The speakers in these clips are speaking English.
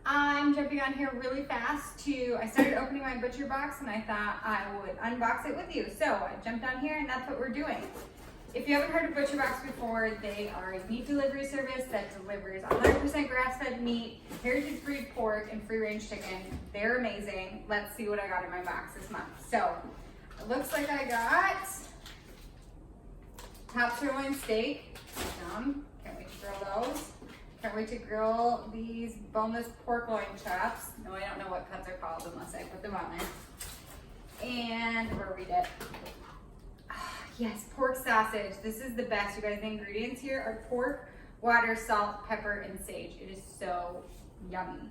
I'm jumping on here really fast I started opening my ButcherBox and I thought I would unbox it with you. So I jumped on here and that's what we're doing. If you haven't heard of ButcherBox before, they are a meat delivery service that delivers 100% grass-fed meat, heritage breed pork, and free-range chicken. They're amazing. Let's see what I got in my box this month. So it looks like I got top sirloin steak. Yum. Can't wait to grill those. Can't wait to grill these boneless pork loin chops. No, I don't know what cuts are called unless I put them on there. And, or read it. Yes, pork sausage. This is the best, you guys. The ingredients here are pork, water, salt, pepper, and sage. It is so yummy.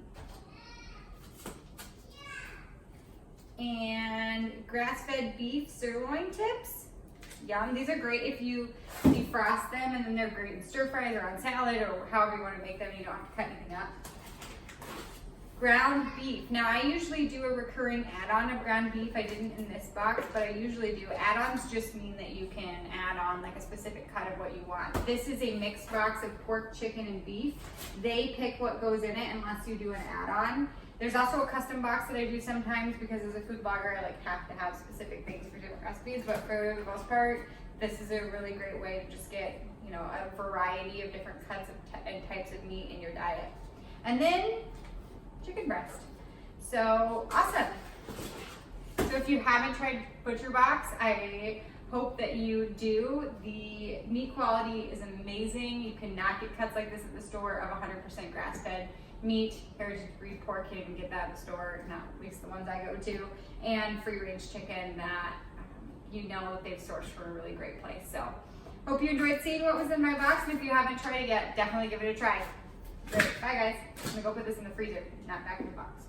And grass-fed beef sirloin tips. Yum. These are great if you defrost them, and then they're great in stir fries or on salad or however you want to make them. You don't have to cut anything up. Ground beef. Now I usually do a recurring add-on of ground beef. I didn't in this box, but I usually do. Add-ons just mean that you can add on like a specific cut of what you want. This is a mixed box of pork, chicken, and beef. They pick what goes in it unless you do an add-on. There's also a custom box that I do sometimes because as a food blogger, I have to have specific things for different recipes, but for the most part, this is a really great way to just get, a variety of different cuts and types of meat in your diet. And then chicken breast. So awesome. So if you haven't tried ButcherBox, I hope that you do. The meat quality is amazing. You cannot get cuts like this at the store of 100% grass-fed meat. Heritage breed pork, can't even get that at the store, not at least the ones I go to, and free-range chicken that that they've sourced from a really great place. So hope you enjoyed seeing what was in my box, and if you haven't tried it yet, definitely give it a try. Great. Bye guys. I'm gonna go put this in the freezer, not back in the box.